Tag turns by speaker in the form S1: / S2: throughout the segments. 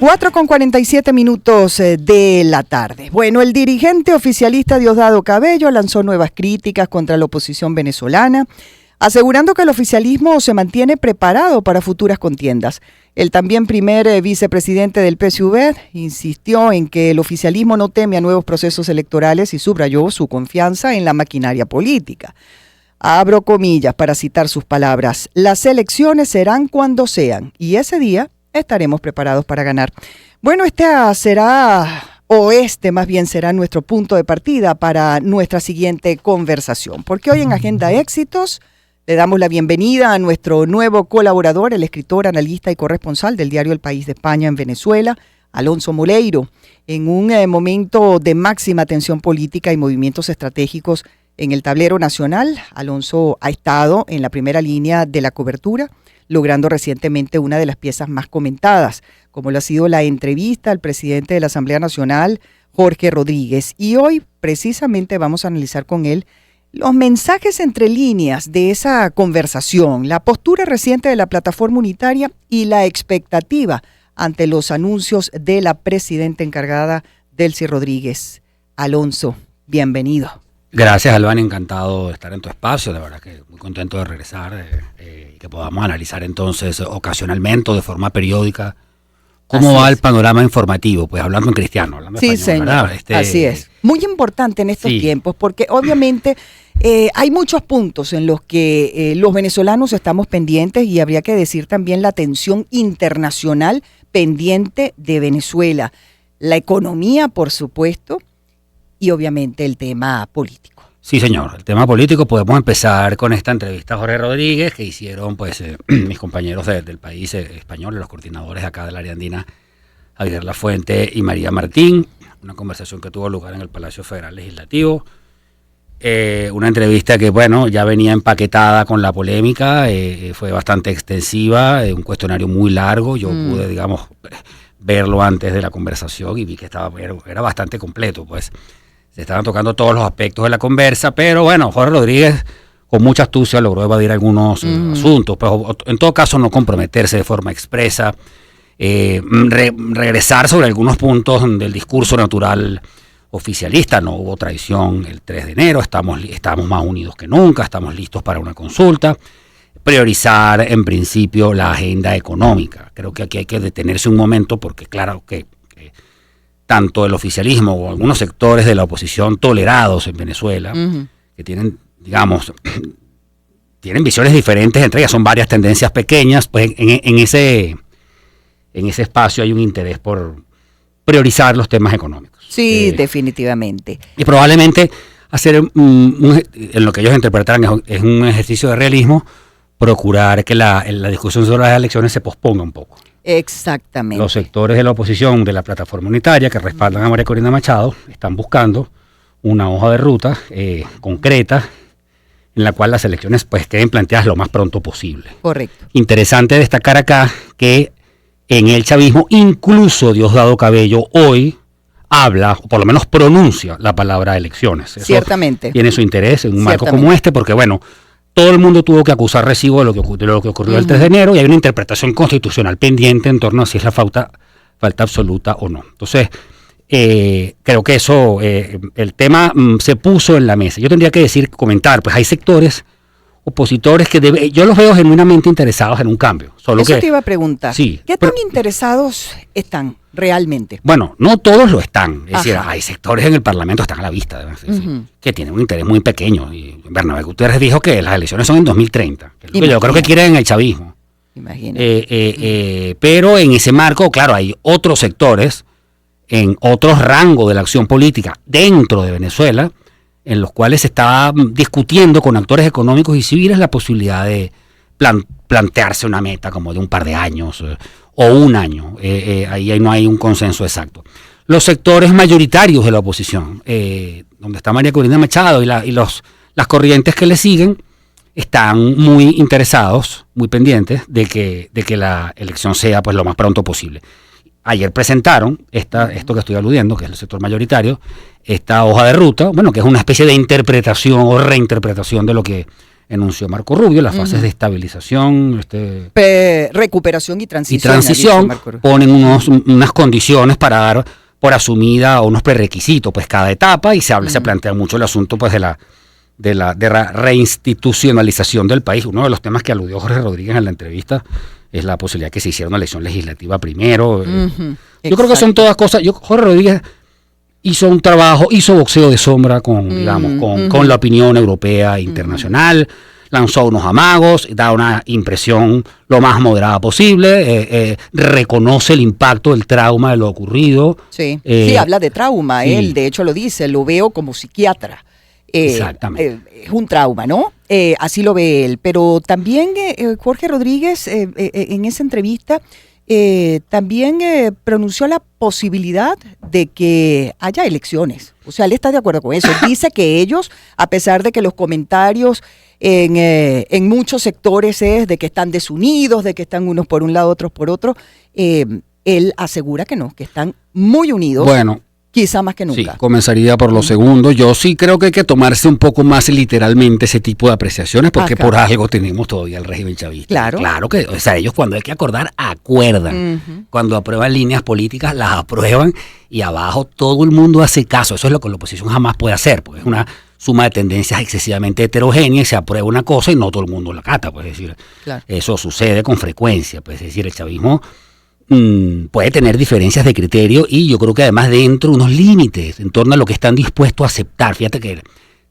S1: 4:47 de la tarde. Bueno, el dirigente oficialista Diosdado Cabello lanzó nuevas críticas contra la oposición venezolana, asegurando que el oficialismo se mantiene preparado para futuras contiendas. El también primer vicepresidente del PSUV insistió en que el oficialismo no teme a nuevos procesos electorales y subrayó su confianza en la maquinaria política. Abro comillas para citar sus palabras: las elecciones serán cuando sean y ese día estaremos preparados para ganar. Bueno, este más bien será nuestro punto de partida para nuestra siguiente conversación, porque hoy en Agenda Éxitos le damos la bienvenida a nuestro nuevo colaborador, el escritor, analista y corresponsal del diario El País de España en Venezuela, Alonso Moleiro, en un momento de máxima tensión política y movimientos estratégicos en el tablero nacional. Alonso ha estado en la primera línea de la cobertura, logrando recientemente una de las piezas más comentadas, como lo ha sido la entrevista al presidente de la Asamblea Nacional, Jorge Rodríguez. Y hoy precisamente vamos a analizar con él los mensajes entre líneas de esa conversación, la postura reciente de la plataforma unitaria y la expectativa ante los anuncios de la presidenta encargada, Delcy Rodríguez. Alonso, bienvenido.
S2: Gracias, Albán, encantado de estar en tu espacio, de verdad que muy contento de regresar y que podamos analizar entonces ocasionalmente o de forma periódica cómo va el panorama informativo, pues hablando en cristiano, hablando
S1: sí,
S2: español,
S1: señor, así es. Muy importante en estos tiempos, porque obviamente hay muchos puntos en los que los venezolanos estamos pendientes y habría que decir también la atención internacional pendiente de Venezuela, la economía, por supuesto, y obviamente el tema político.
S2: Sí, señor. El tema político, podemos empezar con esta entrevista a Jorge Rodríguez que hicieron pues mis compañeros del País español, los coordinadores acá del área andina, Javier Lafuente y María Martín. Una conversación que tuvo lugar en el Palacio Federal Legislativo. Una entrevista que, bueno, ya venía empaquetada con la polémica, fue bastante extensiva, un cuestionario muy largo. Yo pude, digamos, verlo antes de la conversación y vi que era bastante completo, pues. Se estaban tocando todos los aspectos de la conversa, pero bueno, Jorge Rodríguez con mucha astucia logró evadir algunos asuntos, pero en todo caso no comprometerse de forma expresa, regresar sobre algunos puntos del discurso natural oficialista. No hubo traición el 3 de enero, estamos más unidos que nunca, estamos listos para una consulta. Priorizar en principio la agenda económica. Creo que aquí hay que detenerse un momento porque claro que tanto el oficialismo o algunos sectores de la oposición tolerados en Venezuela, que tienen, digamos, tienen visiones diferentes, entre ellas son varias tendencias pequeñas, pues en ese espacio hay un interés por priorizar los temas económicos.
S1: Sí, definitivamente.
S2: Y probablemente hacer, en lo que ellos interpretarán es un ejercicio de realismo, procurar que la discusión sobre las elecciones se posponga un poco.
S1: Exactamente.
S2: Los sectores de la oposición de la plataforma unitaria que respaldan a María Corina Machado están buscando una hoja de ruta concreta en la cual las elecciones pues queden planteadas lo más pronto posible.
S1: Correcto.
S2: Interesante destacar acá que en el chavismo incluso Diosdado Cabello hoy habla, o por lo menos pronuncia la palabra elecciones. Eso
S1: ciertamente.
S2: Tiene su interés en un marco como este porque bueno, todo el mundo tuvo que acusar recibo de lo que ocurrió el 3 de enero y hay una interpretación constitucional pendiente en torno a si es la falta absoluta o no. Entonces, creo que eso, el tema se puso en la mesa. Yo tendría que comentar, pues hay sectores opositores que yo los veo genuinamente interesados en un cambio.
S1: Eso te iba a preguntar.
S2: Sí,
S1: ¿Qué tan interesados están realmente?
S2: Bueno, no todos lo están. Es decir, hay sectores en el Parlamento, están a la vista, que tienen un interés muy pequeño. Y Bernabé Gutiérrez dijo que las elecciones son en 2030. Que yo creo que quieren el chavismo. Pero en ese marco, claro, hay otros sectores en otros rangos de la acción política dentro de Venezuela, en los cuales se está discutiendo con actores económicos y civiles la posibilidad de plantearse una meta como de un par de años o un año. Ahí no hay un consenso exacto. Los sectores mayoritarios de la oposición, donde está María Corina Machado y las corrientes que le siguen, están muy interesados, muy pendientes de que la elección sea pues lo más pronto posible. Ayer presentaron esto que estoy aludiendo, que es el sector mayoritario, esta hoja de ruta, bueno, que es una especie de interpretación o reinterpretación de lo que enunció Marco Rubio, las fases de estabilización,
S1: recuperación y transición.
S2: Ponen unas condiciones para dar por asumida unos prerequisitos, pues cada etapa, y se plantea mucho el asunto pues de la reinstitucionalización del país. Uno de los temas que aludió Jorge Rodríguez en la entrevista es la posibilidad que se hiciera una elección legislativa primero. Yo creo que son todas cosas. Jorge Rodríguez hizo un trabajo, hizo boxeo de sombra con la opinión europea e internacional, lanzó unos amagos, da una impresión lo más moderada posible, reconoce el impacto del trauma de lo ocurrido.
S1: Sí, habla de trauma, sí. Él de hecho lo dice, lo veo como psiquiatra.
S2: Exactamente.
S1: Es un trauma, ¿no? Así lo ve él. Pero también Jorge Rodríguez en esa entrevista también pronunció la posibilidad de que haya elecciones. O sea, él está de acuerdo con eso. Dice que ellos, a pesar de que los comentarios en muchos sectores es de que están desunidos, de que están unos por un lado, otros por otro, él asegura que no, que están muy unidos.
S2: Bueno,
S1: quizá más que nunca.
S2: Sí, comenzaría por lo segundo. Yo sí creo que hay que tomarse un poco más literalmente ese tipo de apreciaciones, porque por algo tenemos todavía el régimen chavista. Claro que, o sea, ellos cuando hay que acordar, acuerdan. Cuando aprueban líneas políticas, las aprueban, y abajo todo el mundo hace caso. Eso es lo que la oposición jamás puede hacer, porque es una suma de tendencias excesivamente heterogénea, y se aprueba una cosa y no todo el mundo la cata. Pues, es decir, eso sucede con frecuencia. Pues, es decir, el chavismo puede tener diferencias de criterio, y yo creo que además dentro unos límites en torno a lo que están dispuestos a aceptar. Fíjate que el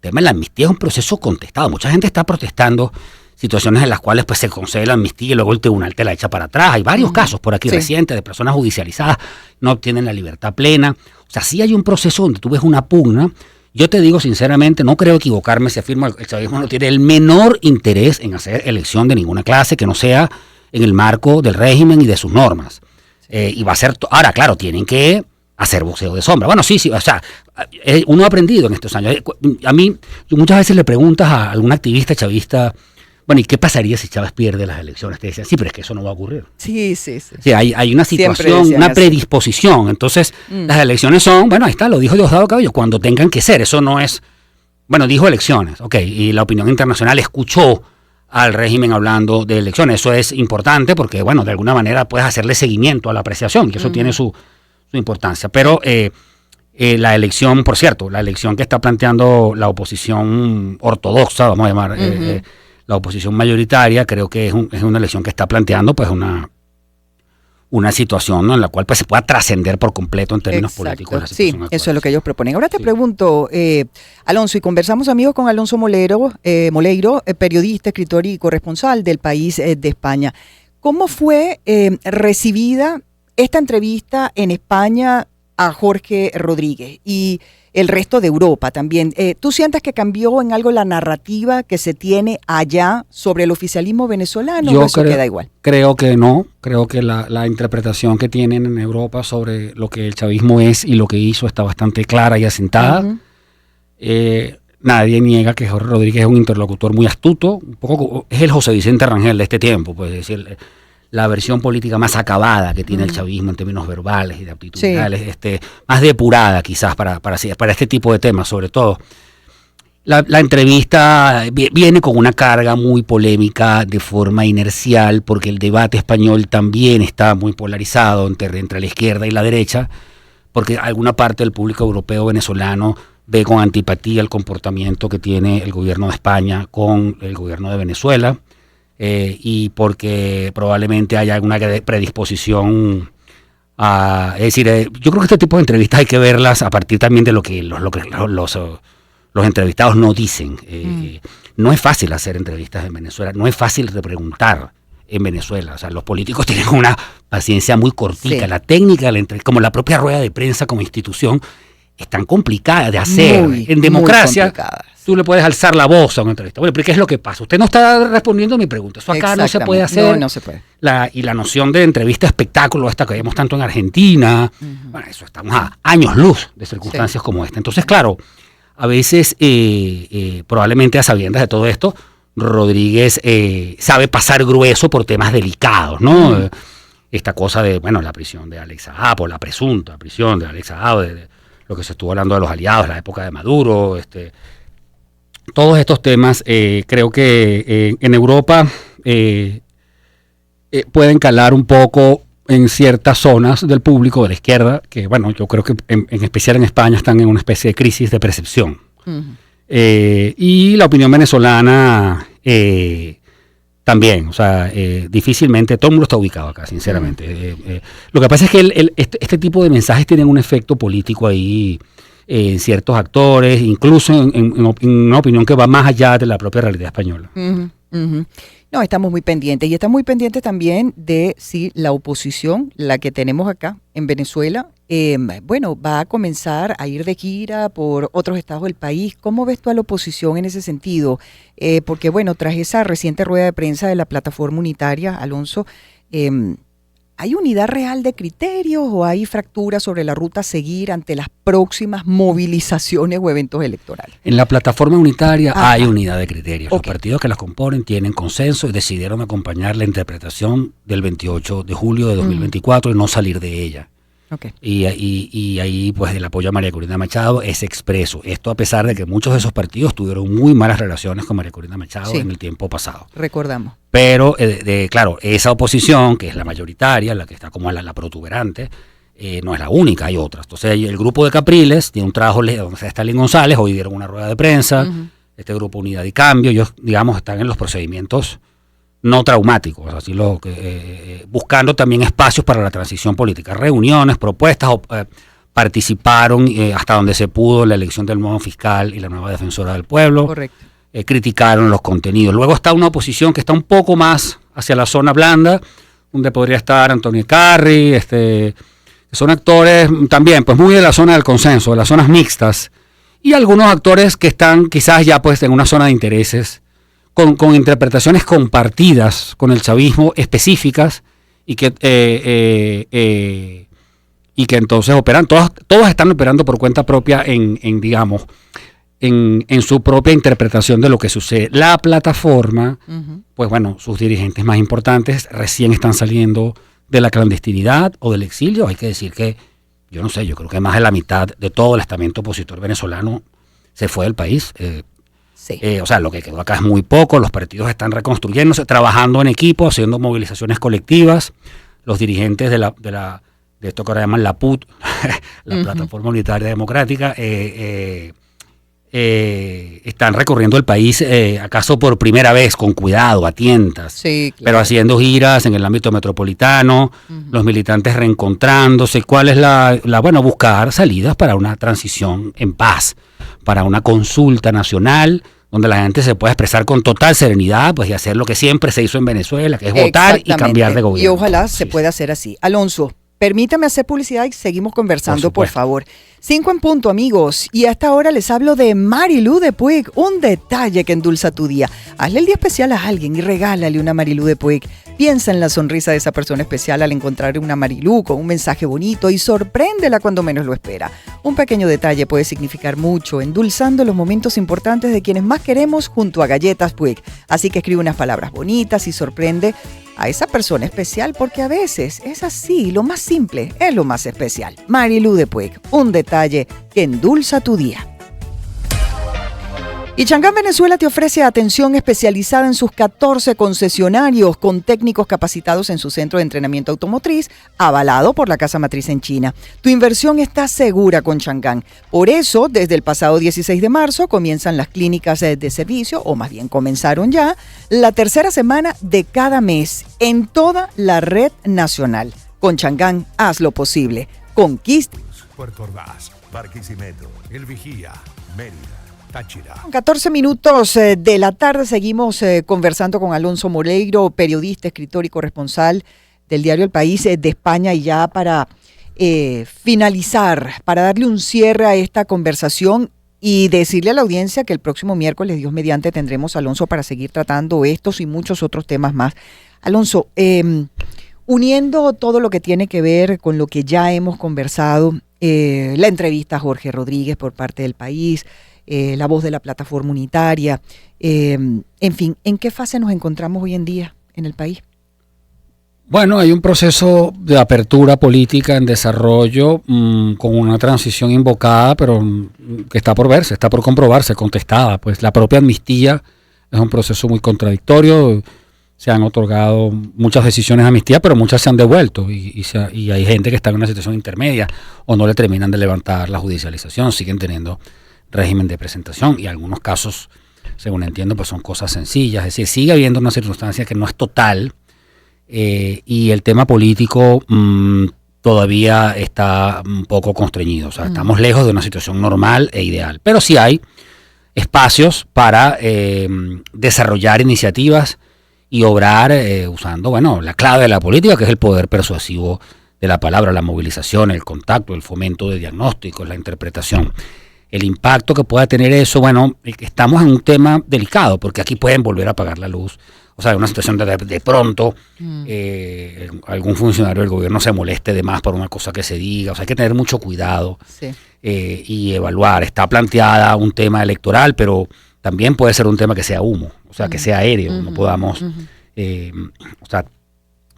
S2: tema de la amnistía es un proceso contestado. Mucha gente está protestando situaciones en las cuales pues se concede la amnistía y luego el tribunal te la echa para atrás. Hay varios casos por aquí recientes de personas judicializadas, no obtienen la libertad plena. O sea, sí hay un proceso donde tú ves una pugna. Yo te digo sinceramente, no creo equivocarme si afirmo que el chavismo no tiene el menor interés en hacer elección de ninguna clase que no sea en el marco del régimen y de sus normas. Y va a ser, ahora claro, tienen que hacer boxeo de sombra. Bueno, sí, o sea, uno ha aprendido en estos años. A mí, muchas veces le preguntas a algún activista chavista, bueno, ¿y qué pasaría si Chávez pierde las elecciones? Te decían, sí, pero es que eso no va a ocurrir.
S1: Sí.
S2: Hay una situación, una predisposición. Entonces, las elecciones son, bueno, ahí está, lo dijo Diosdado Cabello, cuando tengan que ser. Eso no es, bueno, dijo elecciones, ok, y la opinión internacional escuchó al régimen hablando de elecciones. Eso es importante porque, bueno, de alguna manera puedes hacerle seguimiento a la apreciación, que eso tiene su importancia. Pero la elección, por cierto, la elección que está planteando la oposición ortodoxa, vamos a llamar, la oposición mayoritaria, creo que es una elección que está planteando pues una situación, ¿no?, en la cual pues se pueda trascender por completo en términos políticos.
S1: Sí, eso es lo que ellos proponen. Ahora te pregunto, Alonso, y conversamos, amigos, con Alonso Moleiro, periodista, escritor y corresponsal del País de España. ¿Cómo fue recibida esta entrevista en España a Jorge Rodríguez y el resto de Europa también? ¿Tú sientes que cambió en algo la narrativa que se tiene allá sobre el oficialismo venezolano, o eso queda igual?
S2: Creo que no. Creo que la interpretación que tienen en Europa sobre lo que el chavismo es y lo que hizo está bastante clara y asentada. Nadie niega que Jorge Rodríguez es un interlocutor muy astuto, un poco es el José Vicente Rangel de este tiempo, pues, es decir, la versión política más acabada que tiene el chavismo en términos verbales y de aptitudinales, más depurada quizás para este tipo de temas, sobre todo. La entrevista viene con una carga muy polémica de forma inercial, porque el debate español también está muy polarizado entre la izquierda y la derecha, porque alguna parte del público europeo venezolano ve con antipatía el comportamiento que tiene el gobierno de España con el gobierno de Venezuela. Y porque probablemente haya alguna predisposición a... Es decir, yo creo que este tipo de entrevistas hay que verlas a partir también de lo que los entrevistados no dicen. No es fácil hacer entrevistas en Venezuela, no es fácil repreguntar en Venezuela. O sea, los políticos tienen una paciencia muy cortica. La técnica, como la propia rueda de prensa como institución, es tan complicada de hacer. En democracia, tú le puedes alzar la voz a un entrevista. Bueno, pero ¿qué es lo que pasa? Usted no está respondiendo a mi pregunta. Eso acá no se puede hacer.
S1: No se puede.
S2: Y la noción de entrevista espectáculo, esta que vemos tanto en Argentina, bueno, eso estamos a años luz de circunstancias como esta. Entonces, claro, a veces, probablemente a sabiendas de todo esto, Rodríguez sabe pasar grueso por temas delicados, ¿no? Esta cosa de, bueno, la prisión de Alex Saab, o la presunta prisión de Alex Saab, de lo que se estuvo hablando de los aliados en la época de Maduro, todos estos temas creo que en Europa pueden calar un poco en ciertas zonas del público de la izquierda, que bueno, yo creo que en especial en España están en una especie de crisis de percepción. Y la opinión venezolana también, o sea, difícilmente, todo el mundo está ubicado acá, sinceramente. Lo que pasa es que este tipo de mensajes tienen un efecto político ahí en ciertos actores, incluso en una opinión que va más allá de la propia realidad española.
S1: No, estamos muy pendientes y estamos muy pendientes también de si la oposición, la que tenemos acá en Venezuela, bueno, va a comenzar a ir de gira por otros estados del país. ¿Cómo ves tú a la oposición en ese sentido? Porque bueno, tras esa reciente rueda de prensa de la plataforma unitaria, Alonso, ¿hay unidad real de criterios o hay fracturas sobre la ruta a seguir ante las próximas movilizaciones o eventos electorales?
S2: En la plataforma unitaria hay unidad de criterios. Los partidos que las componen tienen consenso y decidieron acompañar la interpretación del 28 de julio de 2024 y no salir de ella. Y ahí pues el apoyo a María Corina Machado es expreso. Esto a pesar de que muchos de esos partidos tuvieron muy malas relaciones con María Corina Machado en el tiempo pasado.
S1: Recordamos.
S2: Pero, claro, esa oposición, que es la mayoritaria, la que está como la protuberante, no es la única, hay otras. Entonces, el grupo de Capriles tiene un trabajo donde está Stalin González, hoy dieron una rueda de prensa, este grupo Unidad y Cambio, ellos, digamos, están en los procedimientos no traumáticos, así buscando también espacios para la transición política, reuniones, propuestas, participaron hasta donde se pudo en la elección del nuevo fiscal y la nueva defensora del pueblo.
S1: Correcto.
S2: Criticaron los contenidos. Luego está una oposición que está un poco más hacia la zona blanda, donde podría estar Antonio Carri, que son actores también pues muy de la zona del consenso, de las zonas mixtas, y algunos actores que están quizás ya pues en una zona de intereses, con interpretaciones compartidas con el chavismo específicas y que entonces operan, todos están operando por cuenta propia digamos, en su propia interpretación de lo que sucede. La plataforma, pues bueno, sus dirigentes más importantes recién están saliendo de la clandestinidad o del exilio. Hay que decir que, yo no sé, yo creo que más de la mitad de todo el estamento opositor venezolano se fue del país. O sea, lo que quedó acá es muy poco, los partidos están reconstruyéndose, trabajando en equipo, haciendo movilizaciones colectivas. Los dirigentes de esto que ahora llaman la PUT, la Plataforma Unitaria Democrática, están recorriendo el país, acaso por primera vez, con cuidado, a tientas,
S1: sí, claro,
S2: pero haciendo giras en el ámbito metropolitano, los militantes reencontrándose. ¿Cuál es bueno, buscar salidas para una transición en paz, para una consulta nacional, donde la gente se pueda expresar con total serenidad, pues, y hacer lo que siempre se hizo en Venezuela, que es votar y cambiar de gobierno.
S1: Y ojalá se pueda hacer así. Alonso, permítame hacer publicidad y seguimos conversando, por favor. 5 en punto, amigos. Y a esta hora les hablo de Marilú de Puig, un detalle que endulza tu día. Hazle el día especial a alguien y regálale una Marilú de Puig. Piensa en la sonrisa de esa persona especial al encontrar una Marilú con un mensaje bonito y sorpréndela cuando menos lo espera. Un pequeño detalle puede significar mucho, endulzando los momentos importantes de quienes más queremos junto a Galletas Puig. Así que escribe unas palabras bonitas y sorprende a esa persona especial, porque a veces es así, lo más simple es lo más especial. Marilú de Puig, un detalle que endulza tu día. Y Changán Venezuela te ofrece atención especializada en sus 14 concesionarios con técnicos capacitados en su centro de entrenamiento automotriz, avalado por la casa matriz en China. Tu inversión está segura con Changán. Por eso, desde el pasado 16 de marzo comienzan las clínicas de servicio, o más bien comenzaron ya, la tercera semana de cada mes en toda la red nacional. Con Changán, haz lo posible. Conquista.
S3: Puerto Ordaz, Barquisimeto, El Vigía, Mérida, Táchira.
S1: 14 minutos de la tarde seguimos conversando con Alonso Moreiro, periodista, escritor y corresponsal del diario El País de España, y ya para finalizar, para darle un cierre a esta conversación y decirle a la audiencia que el próximo miércoles, Dios mediante, tendremos a Alonso para seguir tratando estos y muchos otros temas más. Alonso, uniendo todo lo que tiene que ver con lo que ya hemos conversado, la entrevista a Jorge Rodríguez por parte del País, la voz de la plataforma unitaria, en fin, ¿en qué fase nos encontramos hoy en día en el país?
S2: Bueno, hay un proceso de apertura política en desarrollo con una transición invocada, pero que está por verse, está por comprobarse, contestada. Pues la propia amnistía es un proceso muy contradictorio. Se han otorgado muchas decisiones de amnistía, pero muchas se han devuelto y hay gente que está en una situación intermedia o no le terminan de levantar la judicialización, siguen teniendo régimen de presentación y algunos casos, según entiendo, pues son cosas sencillas. Es decir, sigue habiendo una circunstancia que no es total. Y el tema político todavía está un poco constreñido. O sea, estamos lejos de una situación normal e ideal. Pero sí hay espacios para desarrollar iniciativas y obrar usando, bueno, la clave de la política, que es el poder persuasivo de la palabra, la movilización, el contacto, el fomento de diagnósticos, la interpretación. El impacto que pueda tener eso, bueno, estamos en un tema delicado, porque aquí pueden volver a apagar la luz. O sea, una situación de pronto algún funcionario del gobierno se moleste de más por una cosa que se diga. O sea, hay que tener mucho cuidado y evaluar. Está planteada un tema electoral, pero también puede ser un tema que sea humo, o sea, que sea aéreo. No podamos... o sea,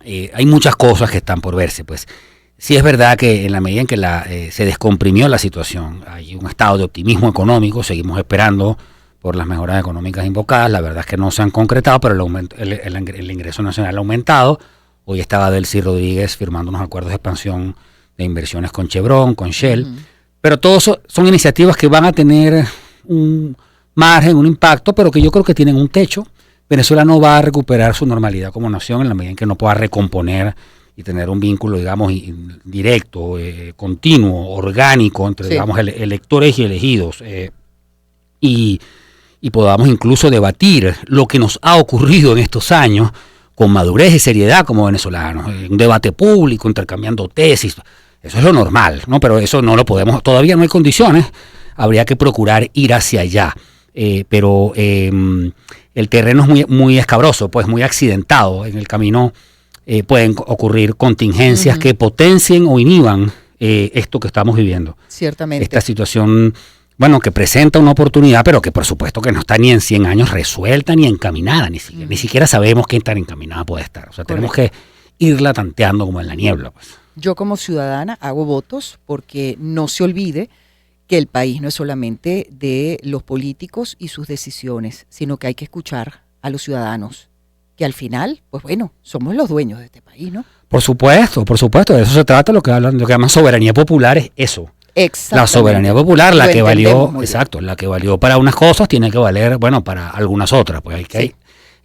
S2: hay muchas cosas que están por verse, pues. Sí es verdad que en la medida en que se descomprimió la situación, hay un estado de optimismo económico, seguimos esperando por las mejoras económicas invocadas, la verdad es que no se han concretado, pero el ingreso nacional ha aumentado. Hoy estaba Delcy Rodríguez firmando unos acuerdos de expansión de inversiones con Chevron, con Shell, pero todos son iniciativas que van a tener un margen, un impacto, pero que yo creo que tienen un techo. Venezuela no va a recuperar su normalidad como nación en la medida en que no pueda recomponer y tener un vínculo, digamos, directo, continuo, orgánico entre, digamos, electores y elegidos. Y podamos incluso debatir lo que nos ha ocurrido en estos años con madurez y seriedad como venezolanos, un debate público, intercambiando tesis. Eso es lo normal, ¿no? Pero eso no lo podemos, todavía no hay condiciones, habría que procurar ir hacia allá. Pero el terreno es muy, muy escabroso, pues muy accidentado. En el camino pueden ocurrir contingencias que potencien o inhiban esto que estamos viviendo.
S1: Ciertamente.
S2: Esta situación, bueno, que presenta una oportunidad, pero que por supuesto que no está ni en 100 años resuelta ni encaminada, ni siquiera sabemos qué tan encaminada puede estar. O sea, tenemos que irla tanteando como en la niebla, pues.
S1: Yo como ciudadana hago votos porque no se olvide que el país no es solamente de los políticos y sus decisiones, sino que hay que escuchar a los ciudadanos, que al final, pues bueno, somos los dueños de este país, ¿no?
S2: Por supuesto, de eso se trata, lo que llaman soberanía popular es eso. La soberanía popular, la que valió, exacto, la que valió para unas cosas, tiene que valer, bueno, para algunas otras, pues hay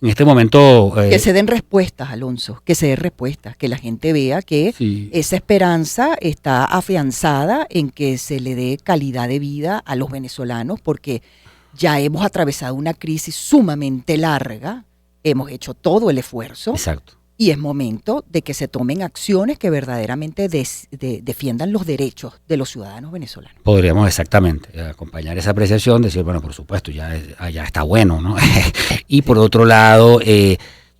S2: en este momento...
S1: que se den respuestas, Alonso, que se den respuestas, que la gente vea que esa esperanza está afianzada en que se le dé calidad de vida a los venezolanos, porque ya hemos atravesado una crisis sumamente larga, hemos hecho todo el esfuerzo.
S2: Exacto.
S1: Y es momento de que se tomen acciones que verdaderamente defiendan los derechos de los ciudadanos venezolanos.
S2: Podríamos exactamente acompañar esa apreciación, decir, bueno, por supuesto, ya está bueno, ¿no? Y por otro lado,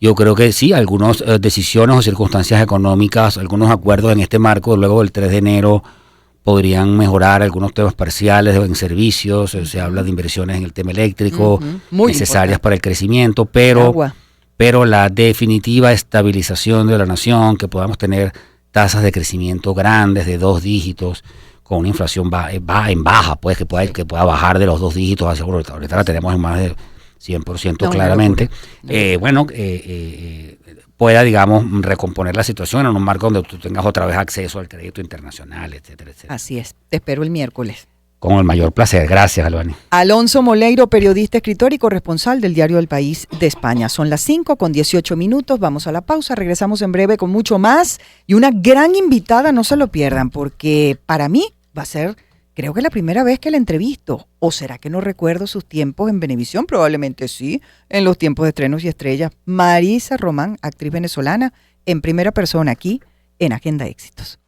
S2: yo creo que sí, algunas decisiones o circunstancias económicas, algunos acuerdos en este marco, luego del 3 de enero, podrían mejorar algunos temas parciales en servicios, se habla de inversiones en el tema eléctrico, necesarias para el crecimiento, pero la definitiva estabilización de la nación, que podamos tener tasas de crecimiento grandes de 2 dígitos, con una inflación en baja, pues que pueda bajar de los 2 dígitos, ahorita la tenemos en más de 100% claramente, pueda, digamos, recomponer la situación en un marco donde tú tengas otra vez acceso al crédito internacional, etcétera, etcétera.
S1: Así es, te espero el miércoles.
S2: Con el mayor placer. Gracias, Albany.
S1: Alonso Moleiro, periodista, escritor y corresponsal del diario El País de España. Son las 5:18. Vamos a la pausa. Regresamos en breve con mucho más. Y una gran invitada, no se lo pierdan, porque para mí va a ser, creo que la primera vez que la entrevisto. ¿O será que no recuerdo sus tiempos en Venevisión? Probablemente sí, en los tiempos de Estrenos y Estrellas. Marisa Román, actriz venezolana, en primera persona aquí en Agenda Éxitos.